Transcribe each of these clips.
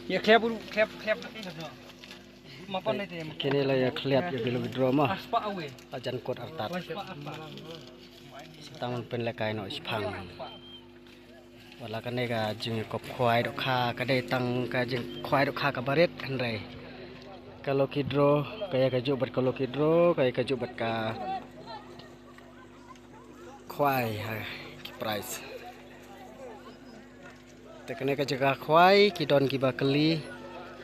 Ya klep mapan itu. Kini lah ya kelihatan ya bilu drama. Aspa awe. Ajan kot artat. Taman penlekai no ispang. Wala kane ka jing kop khwai dok kha kadai tang ka jing khwai dok kha ka baret handrai. Kalau kidro kayak ka jubat kalau kidro kayak ka jubat ka khwai ha price. Tekne ka jaga khwai kidon ki bakeli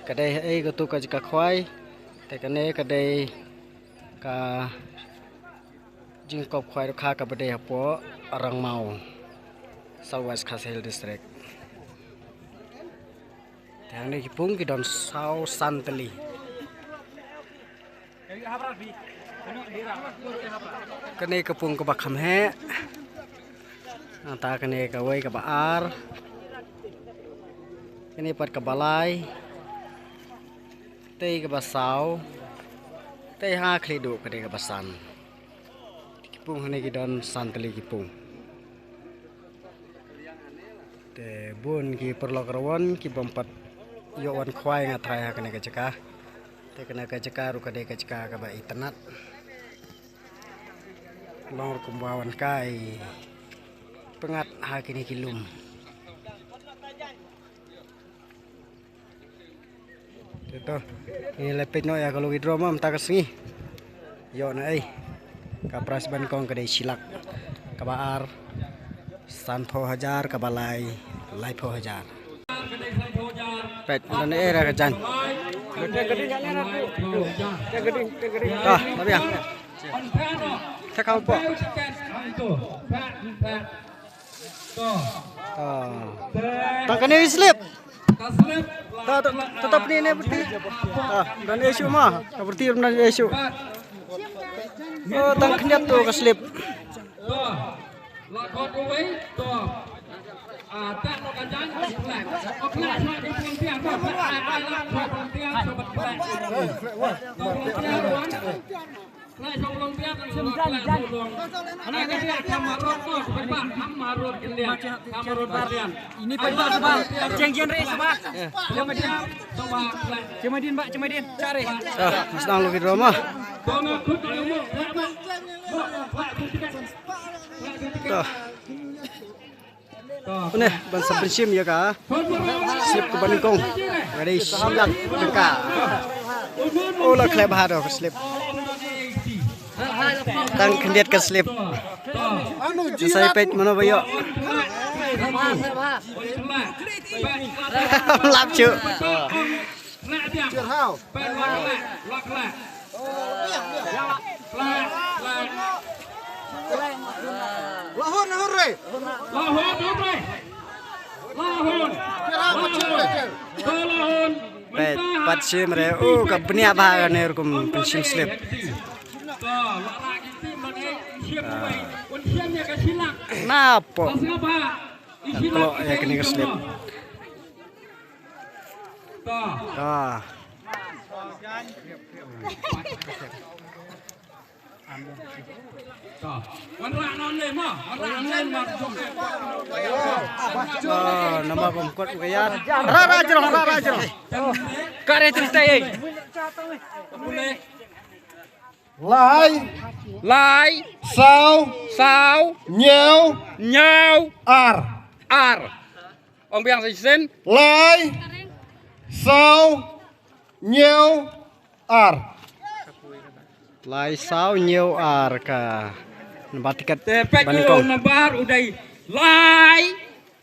kadai ai gotu ka jaga khwai tekne kadai ka jing kop khwai dok kha ka badai hapo orang mau Southwest Kasihil District. Yang ni kipung kidon South Santeli. Kene kepung ke bakam he. Anta kene ke wei ke baar. Kene pat ke balai. Tei ke basau. Tei ha klidu kene ke basan. Kipung hene kidon Santeli kipung. Te bun ki perlokarawan ki bompat yowan khwai ngatrai ha kene ke cekah. Te kena ke cekah ru kade ke cekah ka ba itanat. Long kumbawan kai. Pengat ha kini kilum. Itu. Ini lepet no ya kalau withdraw mam tak kesengi. Yo na ai. Ka pras ban kong kade silak. Ka baar Santo Hajar ka balai Laipo Hajar. Pet dan era ka jan. Ah, tapi ya. Saya kau po. Tangkan ni slip. Tetap ni berarti. Dan isu mah, berarti dan isu. Oh, tangkan dia tu ke slip. Ini Pak Jengjen Res Pak. Cemadin Pak, cemadin. Cari. Sedang lu di rumah. Ini bangsa pensim ya kak. Slip ke Bandung. Ada silak juga. Oh lah klep hado ke slip. Tang kendiat ke slip. Saya pet mana bayo. Lap cu. Lahun re. Pet pat sim re. Ka benia ba ne kum pensim slip. Napo? Kalau ya kini ke slip. Nama pemkot kaya. Rara jero. Kare cerita ye. Lai, sao, nhau, ar. Ông biang gì xin? Lai, sao, nhiều, ar. Lai sao nhiều ar ka. Nampak tiket Tepek Bandung. lu nabar udah lai,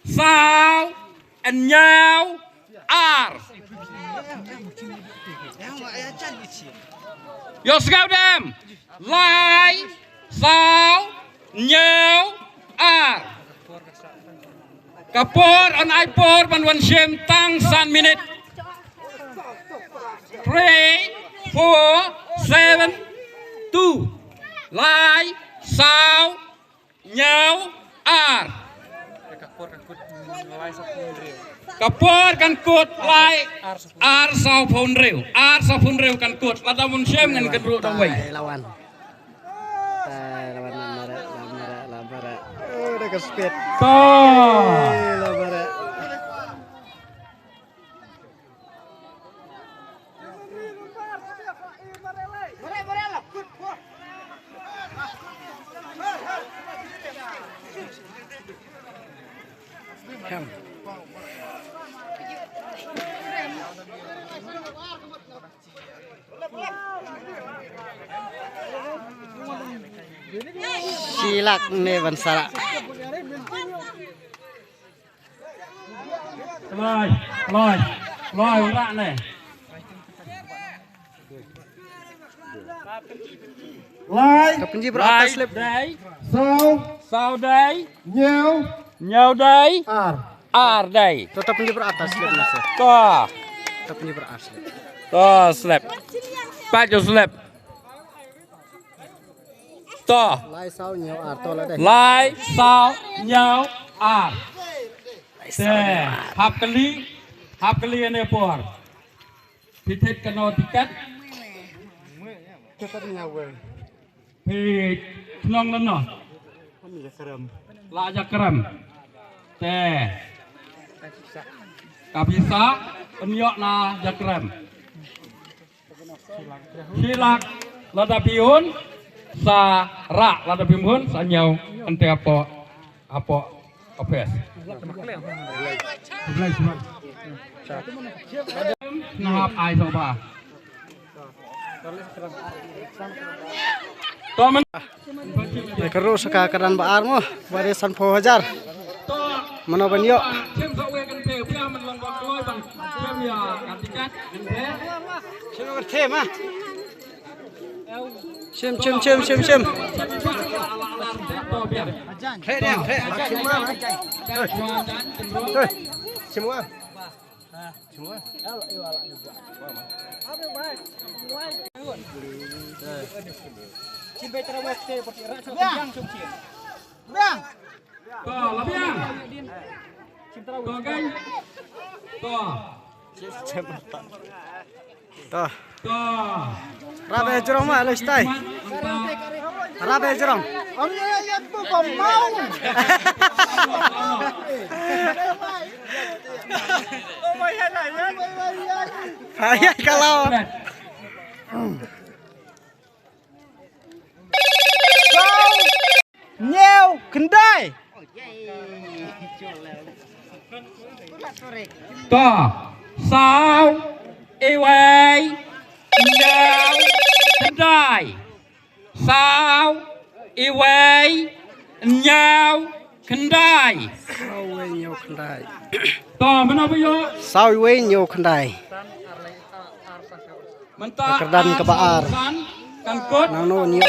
sao, nhau, ar. Yo skau dem. Lai, sao, nhau, ar. Kapor on iPor ban shem tang san minute. 3, 4, 7, 2. Lai, sao, nhau, ar. Kapor kan kut lai ar sao phun reu kan kut lada mun shem ngan kedru dong wei. Lawan. Lawan lamara. Udah ke speed. To. Lamara. Silak nih Bansara. Loi rak nih. Lai, Kapenji beratas lep. Đây, sau, sau đây, nhiều, nhau đây, ar. ar đây. Tetap penji beratas lep Mas. To, Tetap penji beratas lep. to slap. Pajo slap. To, Lai sau nhiều to là đây. lai, sau, nhau, ar. Teh, hap kali ini por. Titit kano tiket. Pi nong leno. La jakram. Teh. Kapisa penyok na jakram. Silak lada piun sa rak lada piun sa nyau ante apa apes. Nahap ai soba. Tomen. Keru suka keran baar mo. Barisan 1000. Mana banyo. Chem sa we kan pe pia man long bang loi bang. Chem ya katikat kan pe. Xem có thêm à? Xem. Thế đẹp, thế. Thôi, xem mua. Chim bay terawat te pati rak so yang sum chim. Bang. To labiang. To gay. To. Tuh, To. rabe jerong mah lu stai. Rabe jerong. Ông nghe dân tôi còn mau. Ayah kalau Nhiều, kendai. To. Sao. Iway. Nhau. Kendai. Sao. Iway. Nhau. Kendai. sao we nhiều kendai. To mana yo? Sao we nhiều kendai. Mentah Kekerdan ke baar. Kangkut. Nang no nhiều.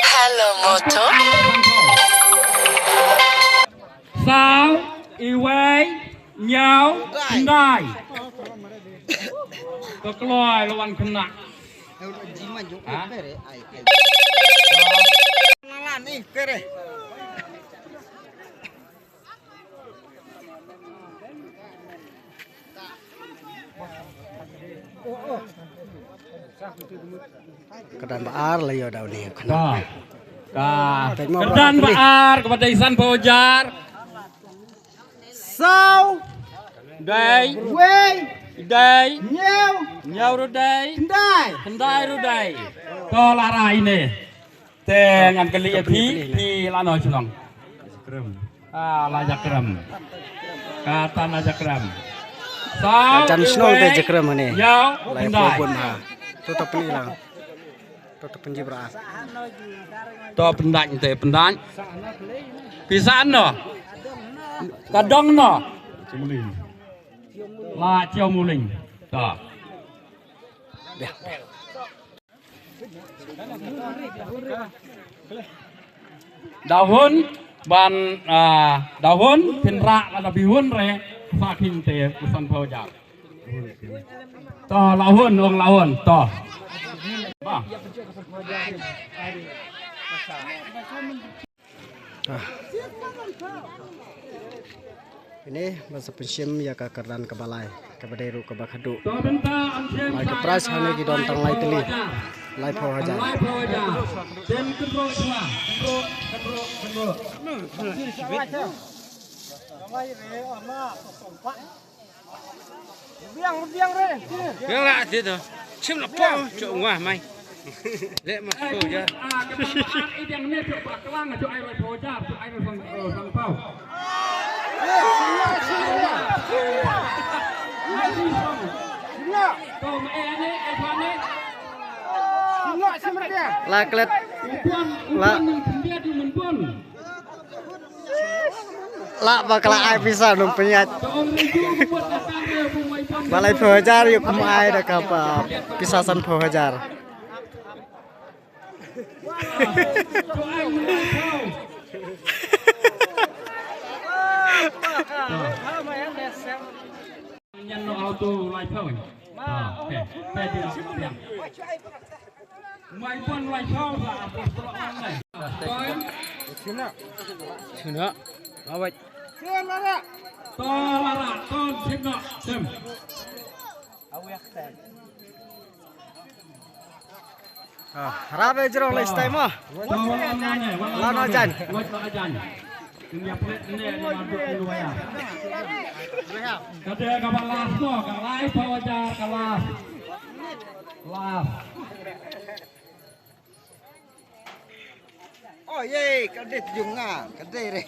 Halo Moto. Sao. Iway. Nhau. Kendai. Kekeluar lawan kena. Hah? Kenalan nih, kere. Kedan baar lah ya daun ni. Ka. Tadi mau Kedan berapa nih? baar kepada Isan Pojar. Sau, Dai. quê, Dai. nhiều, Nhau ru dai. kendai. Kendai ru dai. To lara ini. Tengan keli pi lano chulong. Lajak krem. Kata lajak krem. Sao. Jam senong te jekrem ni. Nhau. Lai Kendai. pun ha. Tutup ni lang. Tutup penji beras. To pendany te pendany. Pisaan no. Kadong no. La chiao muling. To. Daun ban daun pinra la bihun re saking te usan pojak. To lahun ong lahun to. Ba. Ini masa pensim ya ke keran ke balai. Ke baderu ke bakadu. To benta ancem. Lai ke pras hane gi don tang lai teli. Lai 1000. Lai pojak. Den kendro semua. Kendro. Yang lah dia tu. Cim lah pom cok ngah mai. Lek mak tu je. Kebangsaan ini yang ni cok kelang cok ai lai pojak, cok ai sang pau. Kau ni, Lai klet Lah. Lah bakal ai bisa nung penyat. Balai Phajar yuk kum ai dah kapa pisasan Phajar. Nhân nó auto lại phơi. Thế thì nó mày con lại phơi là một ăn này. Nữa. Nó vậy. To là con thêm nọ xem. Rabe jero les time mah. Lana jan. Kada kabalas no, kalai Phajar kalas. Las. Oh ye, kadit yung nga, kadire.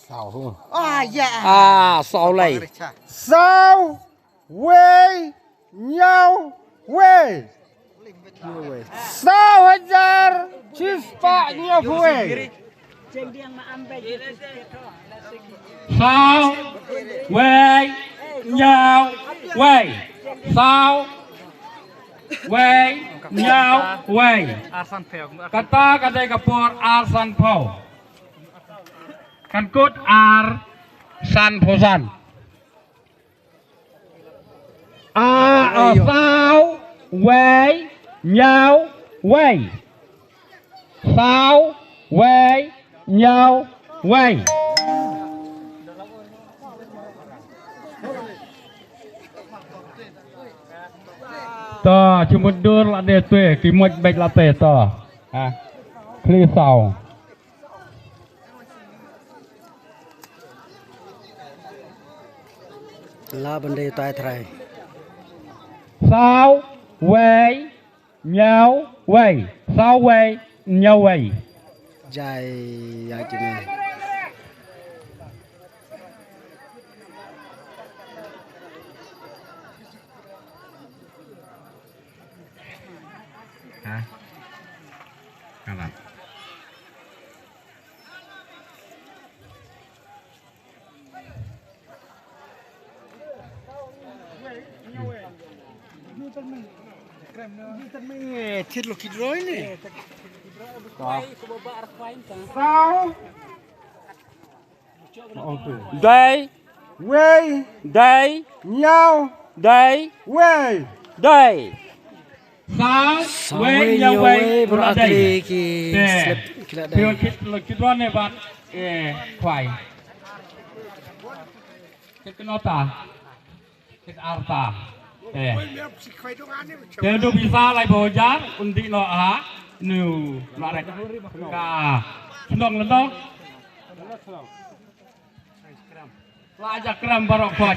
Sao không? Ah ya. Sao này. Sao, wey, nhau, wey. Sao hajar, cispa nya wey. Sao, quay, nhau, quay. Sao, quay, nhau, quay. Kata kadai kapur arsan pau. Kan kut ar san phosan. Sao, quay, nhau, quay. Sao, quay, nhau, quay. To cuma dur la de tue ki moj bek la te to. Kli sao. La bende tai thrai. Sao, quay, nhau, quay. Sao, quay, nhau, quay. Jai ya jine. Kanan. Thịt lục thịt rối nè. Đây, Wey, đây, nhau, đây, wey. đây. Sao, quay, nhau, quay. Berakli ki slip kila Pio dah. kit ron ne bat khoai. Kit kenota. Kit arta. Kedu bisa lai Phajar undi no ha. Nu, no rek. Ka. Senong lendong. Laja kram barok pot.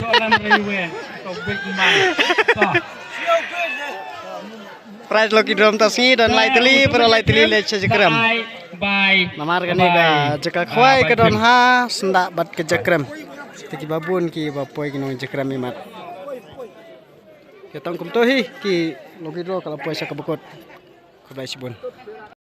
Soalan rewe. To big man. To. Price loki drum tasngi dan lai teli pero lai teli le cekram. Bye. Namar kani ga jeka khwai ke don ha sendak bat ke jekram. Tiki babun ki bapoi ki nong jekram imat. Ketong kum tohi ki loki dro kalau puasa ke bekot. Kebai sibun.